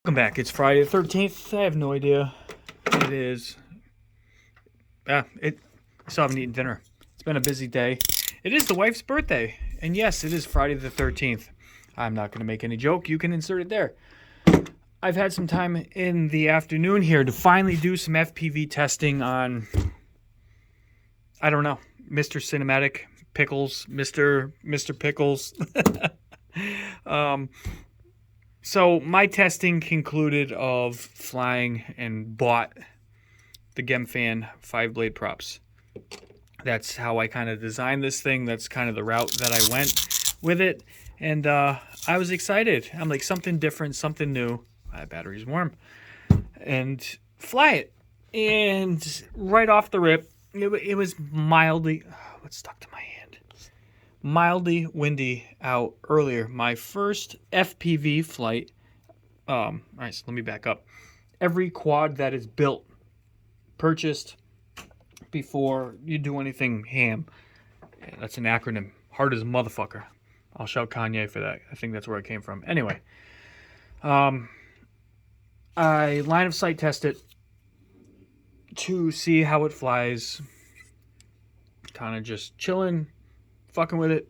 Welcome back. It's Friday the 13th. I have no idea. It is. I still haven't eaten dinner. It's been a busy day. It is the wife's birthday. And yes, it is Friday the 13th. I'm not going to make any joke. You can insert it there. I've had some time in the afternoon here to finally do some FPV testing on, I don't know, Mr. Cinematic Pickles, Mr. Pickles. So my testing concluded of flying and bought the Gemfan 5-blade props. That's how I kind of designed this thing. That's kind of the route that I went with it. And I was excited. I'm like, something different, something new. My battery's warm. And fly it. And right off the rip, it was mildly... what's stuck to my hand? Mildly windy out earlier. My first FPV flight. All right, so let me back up. Every quad that is built, purchased before you do anything ham. That's an acronym. Hard as a motherfucker. I'll shout Kanye for that. I think that's where it came from. Anyway, I line of sight test it to see how it flies. Kind of just chilling, fucking with it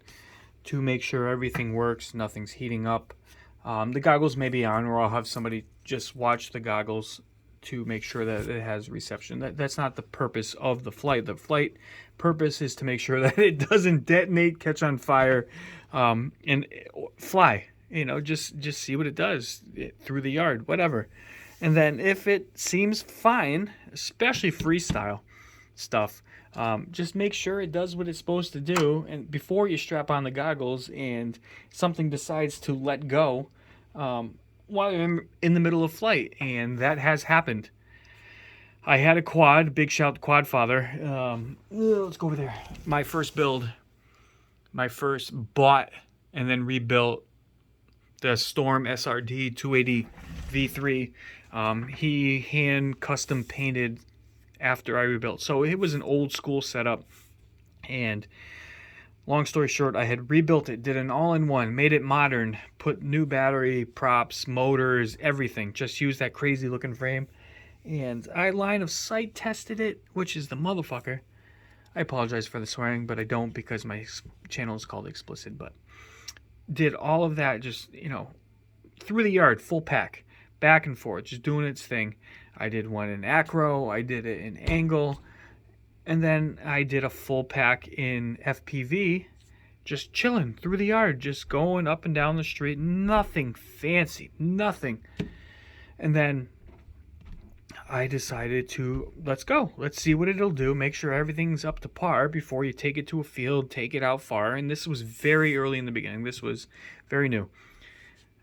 to make sure everything works, nothing's heating up. The goggles may be on, or I'll have somebody just watch the goggles to make sure that it has reception. That's not the purpose of the flight. The flight purpose is to make sure that it doesn't detonate, catch on fire, and fly. You know, just see what it does through the yard, whatever. And then if it seems fine, especially freestyle stuff, just make sure it does what it's supposed to do, and before you strap on the goggles and something decides to let go while you're in the middle of flight. And that has happened. I had a quad, big shout Quad Father. Let's go over there. My first build, my first bought and then rebuilt the Storm SRD 280 V3. He hand custom painted after I rebuilt. So it was an old school setup, and long story short, I had rebuilt it, did an all-in-one, made it modern, put new battery, props, motors, everything. Just used that crazy looking frame, and I line of sight tested it, which is the motherfucker. I apologize for the swearing, but I don't, because my channel is called explicit. But did all of that, just, you know, through the yard, full pack, back and forth, just doing its thing. I did one in acro, I did it in angle, and then I did a full pack in FPV, just chilling through the yard, just going up and down the street, nothing fancy, nothing. And then I decided to, let's go, let's see what it'll do, make sure everything's up to par before you take it to a field, take it out far. And this was very early in the beginning, this was very new.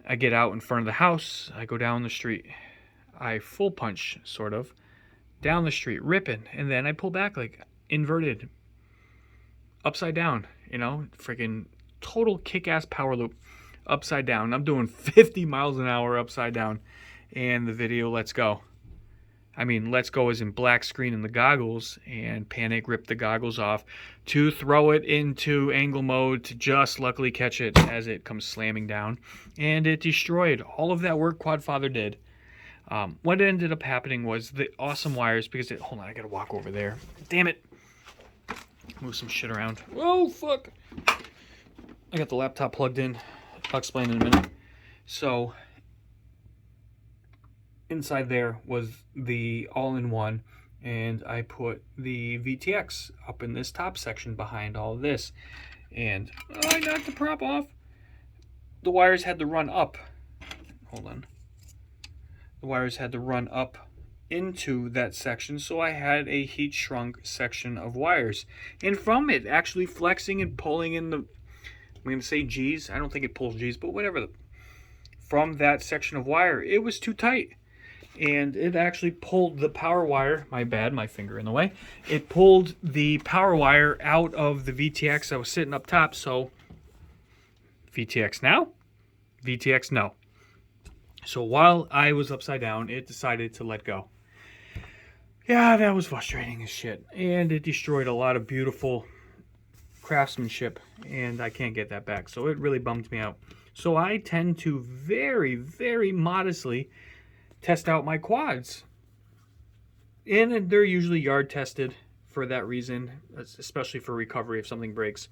I get out in front of the house, I go down the street, I full punch, sort of, down the street, ripping, and then I pull back, like, inverted, upside down, you know, freaking total kick-ass power loop, upside down. I'm doing 50 miles an hour upside down, and the video lets go. I mean, let's go as in black screen in the goggles, and panic, rip the goggles off to throw it into angle mode to just luckily catch it as it comes slamming down, and it destroyed all of that work Quad Father did. What ended up happening was the awesome wires, because hold on, I gotta walk over there. Damn it. Move some shit around. Oh, fuck. I got the laptop plugged in. I'll explain in a minute. So, inside there was the all-in-one, and I put the VTX up in this top section behind all of this. And I knocked the prop off. The wires had to run up. Hold on. The wires had to run up into that section, so I had a heat shrunk section of wires. And from it, actually flexing and pulling in the, I'm going to say G's, I don't think it pulls G's, but whatever. From that section of wire, it was too tight. And it actually pulled the power wire, my bad, my finger in the way. It pulled the power wire out of the VTX that was sitting up top, so VTX now, VTX no. So while I was upside down, it decided to let go. Yeah, that was frustrating as shit. And it destroyed a lot of beautiful craftsmanship, and I can't get that back. So it really bummed me out. So I tend to very, very modestly test out my quads. And they're usually yard tested for that reason, especially for recovery if something breaks.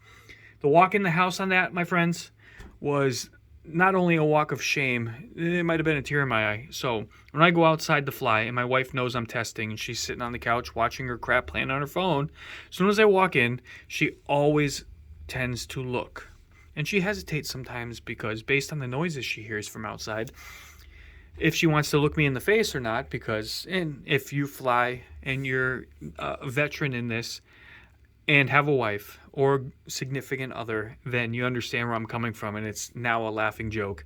The walk in the house on that, my friends, was not only a walk of shame, it might have been a tear in my eye. So when I go outside to fly and my wife knows I'm testing and she's sitting on the couch watching her crap playing on her phone, as soon as I walk in, she always tends to look. And she hesitates sometimes because based on the noises she hears from outside, if she wants to look me in the face or not, because and if you fly and you're a veteran in this and have a wife or significant other, then you understand where I'm coming from, and it's now a laughing joke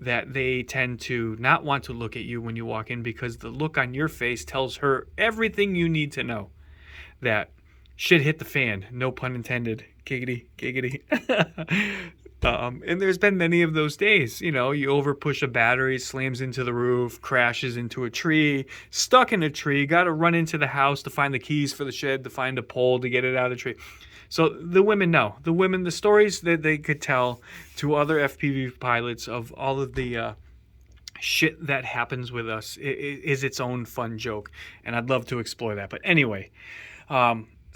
that they tend to not want to look at you when you walk in because the look on your face tells her everything you need to know. That shit hit the fan, no pun intended. Giggity, giggity. And there's been many of those days. You know, you over push a battery, slams into the roof, crashes into a tree, stuck in a tree, got to run into the house to find the keys for the shed, to find a pole to get it out of the tree. So the women know. The women, the stories that they could tell to other FPV pilots of all of the shit that happens with us is its own fun joke. And I'd love to explore that. But anyway,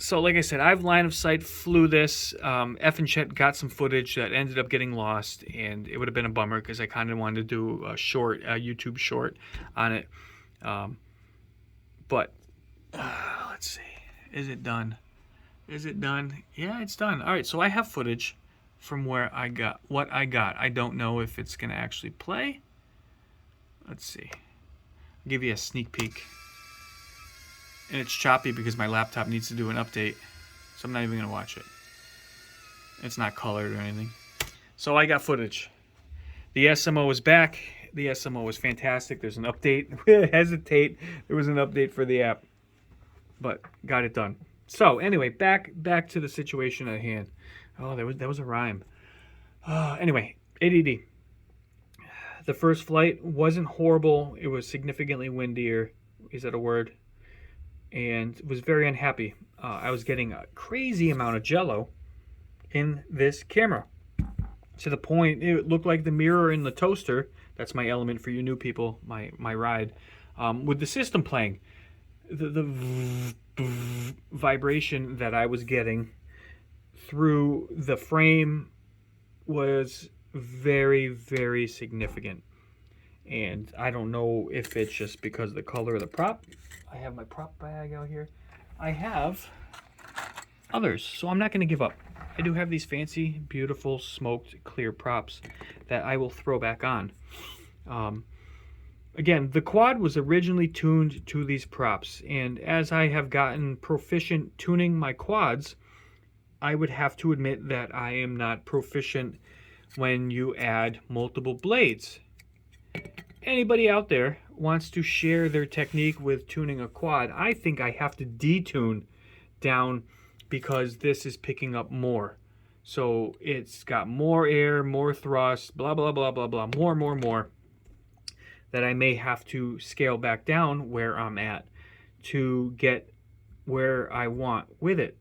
so like I said, I've line of sight flew this. F and Chet got some footage that ended up getting lost, and it would have been a bummer because I kind of wanted to do a short, a YouTube short on it. But let's see, is it done? Is it done? Yeah, it's done. All right, so I have footage from where I got what I got. I don't know if it's gonna actually play. Let's see. I'll give you a sneak peek. And it's choppy because my laptop needs to do an update, so I'm not even gonna watch it. It's not colored or anything. So I got footage. The SMO is back. The SMO was fantastic. There's an update. Hesitate. There was an update for the app, but got it done. So anyway, back to the situation at hand. Oh, that was a rhyme. Anyway, ADD. The first flight wasn't horrible. It was significantly windier. Is that a word? And was very unhappy. I was getting a crazy amount of jello in this camera, to the point it looked like the mirror in the toaster. That's my element for you new people, my ride, with the system playing. The vibration that I was getting through the frame was very, very significant. And I don't know if it's just because of the color of the prop. I have my prop bag out here. I have others, so I'm not going to give up. I do have these fancy, beautiful, smoked, clear props that I will throw back on. Again, the quad was originally tuned to these props, and as I have gotten proficient tuning my quads, I would have to admit that I am not proficient when you add multiple blades. Anybody out there wants to share their technique with tuning a quad, I think I have to detune down because this is picking up more. So it's got more air, more thrust, blah, blah, blah, blah, blah, more, that I may have to scale back down where I'm at to get where I want with it.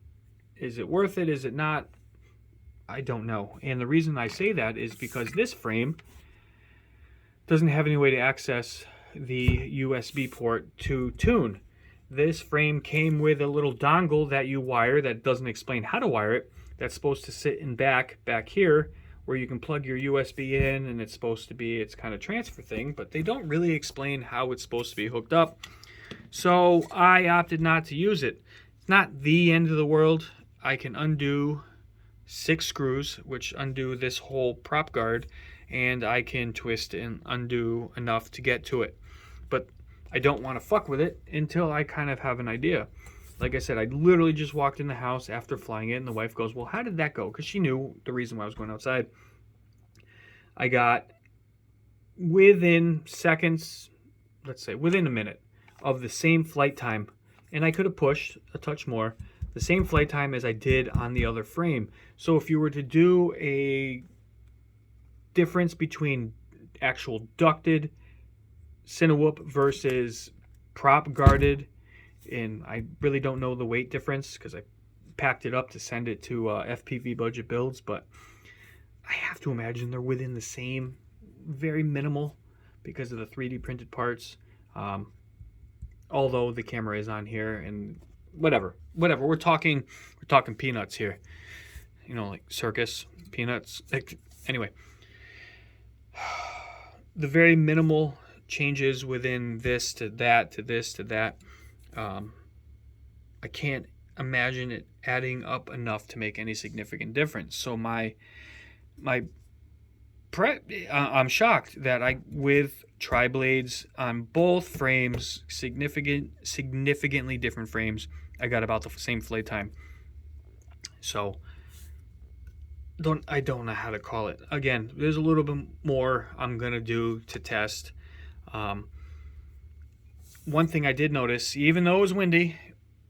Is it worth it? Is it not? I don't know. And the reason I say that is because this frame doesn't have any way to access the USB port to tune. This frame came with a little dongle that you wire that doesn't explain how to wire it. That's supposed to sit in back here where you can plug your USB in, and it's supposed to be its kind of transfer thing, but they don't really explain how it's supposed to be hooked up. So I opted not to use it. It's not the end of the world. I can undo 6 screws, which undo this whole prop guard, and I can twist and undo enough to get to it. But I don't want to fuck with it until I kind of have an idea. Like I said, I literally just walked in the house after flying it, and the wife goes, well, how did that go? Because she knew the reason why I was going outside. I got within seconds, let's say within a minute of the same flight time, and I could have pushed a touch more, the same flight time as I did on the other frame. So if you were to do a difference between actual ducted cinewhoop versus prop guarded, and I really don't know the weight difference because I packed it up to send it to FPV budget builds, but I have to imagine they're within the same, very minimal because of the 3D printed parts. Although the camera is on here, and whatever. We're talking peanuts here. You know, like circus peanuts. Anyway, the very minimal changes within this to that to this to that. I can't imagine it adding up enough to make any significant difference. So I'm shocked that with tri-blades on both frames, significantly different frames, I got about the same fillet time. So I don't know how to call it. Again, there's a little bit more I'm gonna do to test. One thing I did notice, even though it was windy,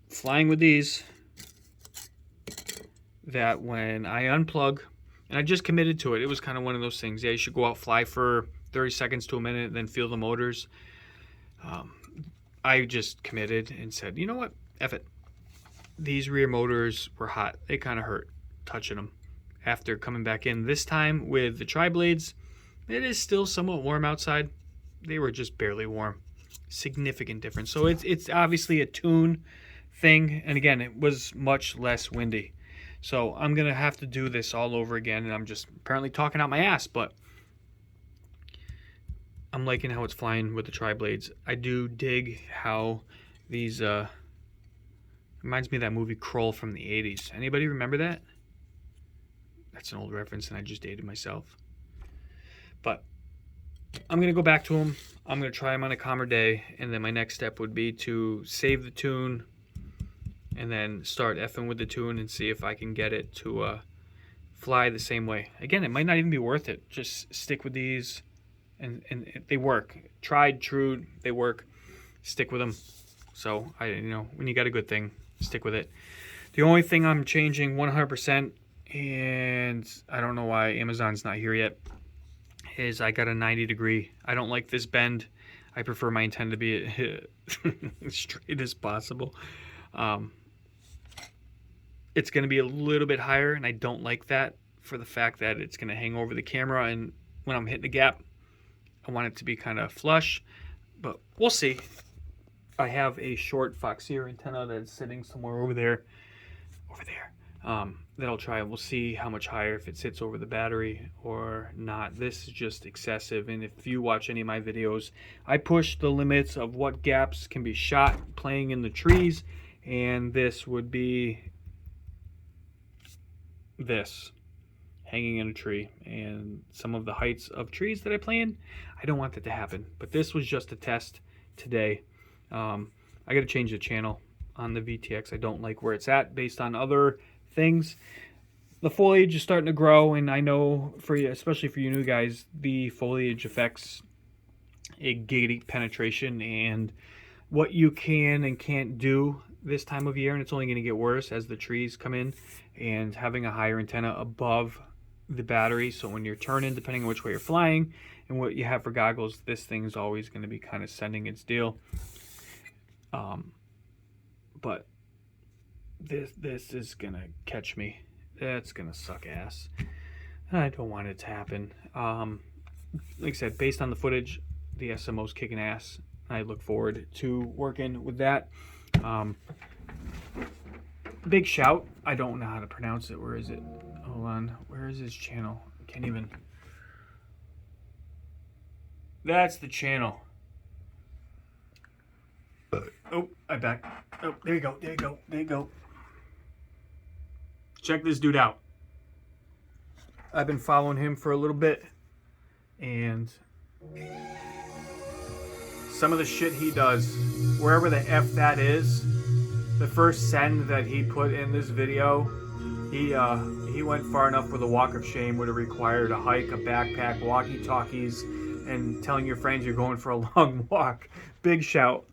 flying with these, that when I unplug, and I just committed to it, it was kind of one of those things. Yeah, you should go out, fly for 30 seconds to a minute, then feel the motors. I just committed and said, you know what, F it. These rear motors were hot. They kind of hurt touching them. After coming back in this time with the tri-blades, it is still somewhat warm outside. They were just barely warm. Significant difference. So it's obviously a tune thing, and again, it was much less windy. So I'm gonna have to do this all over again, and I'm just apparently talking out my ass, but I'm liking how it's flying with the tri-blades. I do dig how these reminds me of that movie Kroll from the 80s. Anybody remember that? That's an old reference, and I just dated myself. But I'm gonna go back to them. I'm gonna try them on a calmer day, and then my next step would be to save the tune and then start effing with the tune and see if I can get it to fly the same way. Again, it might not even be worth it. Just stick with these, and they work. Tried, true, they work. Stick with them. So when you got a good thing, stick with it. The only thing I'm changing 100%, and I don't know why Amazon's not here yet, is I got a 90-degree. I don't like this bend. I prefer my antenna to be as straight as possible. It's going to be a little bit higher, and I don't like that for the fact that it's going to hang over the camera, and when I'm hitting the gap, I want it to be kind of flush, but we'll see. I have a short Fox ear antenna that's sitting somewhere over there, that I'll try. We'll see how much higher, if it sits over the battery or not. This is just excessive, and if you watch any of my videos, I push the limits of what gaps can be shot playing in the trees, and this would be this hanging in a tree, and some of the heights of trees that I play in, I don't want that to happen. But this was just a test today. I got to change the channel on the VTX. I don't like where it's at based on other things. The foliage is starting to grow, and I know for you, especially for you new guys, the foliage affects a gate penetration and what you can and can't do this time of year, and it's only going to get worse as the trees come in. And having a higher antenna above the battery, so when you're turning, depending on which way you're flying and what you have for goggles, this thing's always going to be kind of sending its deal. But this is gonna catch me. That's gonna suck ass. I don't want it to happen. Like I said, based on the footage, the SMO's kicking ass. I look forward to working with that. Big shout. I don't know how to pronounce it. Where is it? Hold on. Where is his channel? I can't even. That's the channel. Oh, I back. Oh, there you go. There you go. There you go. Check this dude out. I've been following him for a little bit, and some of the shit he does, wherever the F that is, the first send that he put in this video, he went far enough where the walk of shame would have required a hike, a backpack, walkie-talkies, and telling your friends you're going for a long walk. Big shout.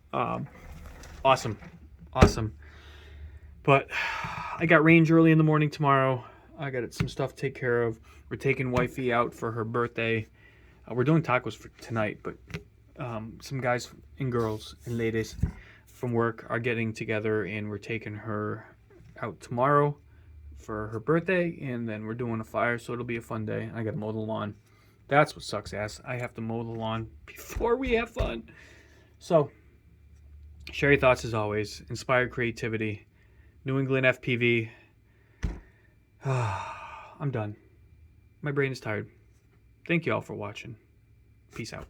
Awesome. But I got range early in the morning tomorrow. I got some stuff to take care of. We're taking wifey out for her birthday. We're doing tacos for tonight, but some guys and girls and ladies from work are getting together, and we're taking her out tomorrow for her birthday, and then we're doing a fire, so it'll be a fun day. I gotta mow the lawn. That's what sucks ass. I have to mow the lawn before we have fun. So, share your thoughts as always. Inspire creativity. New England FPV. I'm done. My brain is tired. Thank you all for watching. Peace out.